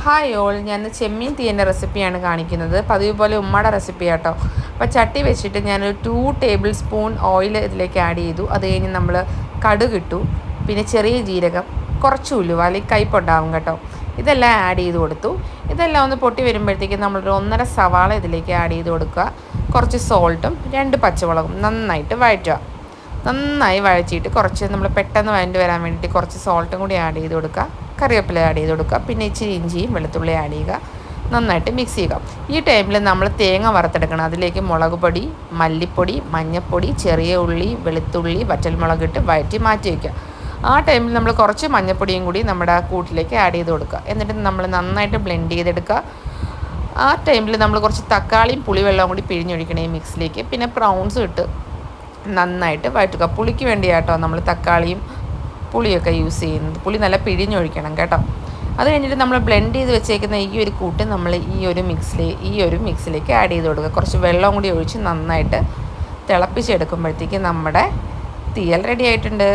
Hi all, ഞാൻ ചെമ്മീൻ തീയൻ്റെ റെസിപ്പിയാണ് കാണിക്കുന്നത്. പതിവ് പോലെ ഉമ്മയുടെ റെസിപ്പി ആട്ടോ. അപ്പോൾ ചട്ടി വെച്ചിട്ട് ഞാനൊരു 2 ടേബിൾ സ്പൂൺ ഓയിൽ ഇതിലേക്ക് ആഡ് ചെയ്തു. അത് കഴിഞ്ഞ് നമ്മൾ കടുകിട്ടു, പിന്നെ ചെറിയ ജീരകം, കുറച്ച് ഉലുവ, അല്ലെങ്കിൽ കയ്പുണ്ടാവും കേട്ടോ. ഇതെല്ലാം ആഡ് ചെയ്ത് കൊടുത്തു. ഇതെല്ലാം ഒന്ന് പൊട്ടി വരുമ്പോഴത്തേക്കും നമ്മളൊരു 1.5 സവാള ഇതിലേക്ക് ആഡ് ചെയ്ത് കൊടുക്കുക. കുറച്ച് സോൾട്ടും 2 പച്ചമുളകും നന്നായിട്ട് വഴറ്റുക. നന്നായി വഴറ്റിയിട്ട് കുറച്ച് നമ്മൾ പെട്ടെന്ന് വഴണ്ടി വരാൻ വേണ്ടിയിട്ട് കുറച്ച് സോൾട്ടും കൂടി ആഡ് ചെയ്ത് കൊടുക്കുക. കറിവേപ്പില ആഡ് ചെയ്ത് കൊടുക്കുക. പിന്നെ ഇച്ചിരി ഇഞ്ചിയും വെളുത്തുള്ളി ആഡ് ചെയ്യുക. നന്നായിട്ട് മിക്സ് ചെയ്യുക. ഈ ടൈമിൽ നമ്മൾ തേങ്ങ വറുത്തെടുക്കണം. അതിലേക്ക് മുളക് പൊടി, മല്ലിപ്പൊടി, മഞ്ഞൾപ്പൊടി, ചെറിയ ഉള്ളി, വെളുത്തുള്ളി, വറ്റൽമുളക് ഇട്ട് വഴറ്റി മാറ്റി വയ്ക്കുക. ആ ടൈമിൽ നമ്മൾ കുറച്ച് മഞ്ഞൾപ്പൊടിയും കൂടി നമ്മുടെ കൂട്ടിലേക്ക് ആഡ് ചെയ്ത് കൊടുക്കുക. എന്നിട്ട് നമ്മൾ നന്നായിട്ട് ബ്ലെൻഡ് ചെയ്തെടുക്കുക. ആ ടൈമിൽ നമ്മൾ കുറച്ച് തക്കാളിയും പുളിവെള്ളവും കൂടി പിഴിഞ്ഞൊഴിക്കണം ഈ മിക്സിലേക്ക്. പിന്നെ പ്രൗൺസും ഇട്ട് നന്നായിട്ട് വഴറ്റുക. പുളിക്ക് വേണ്ടിയാട്ടോ നമ്മൾ തക്കാളിയും പുളിയൊക്കെ യൂസ് ചെയ്യുന്നത്. പുളി നല്ല പിഴിഞ്ഞൊഴിക്കണം കേട്ടോ. അത് കഴിഞ്ഞിട്ട് നമ്മൾ ബ്ലെൻഡ് ചെയ്ത് വെച്ചേക്കുന്ന ഈ ഒരു കൂട്ട് നമ്മൾ ഈ ഒരു മിക്സിലേക്ക് ആഡ് ചെയ്ത് കൊടുക്കുക. കുറച്ച് വെള്ളം കൂടി ഒഴിച്ച് നന്നായിട്ട് തിളപ്പിച്ചെടുക്കുമ്പോഴത്തേക്ക് നമ്മുടെ തീയൽ റെഡി ആയിട്ടുണ്ട്.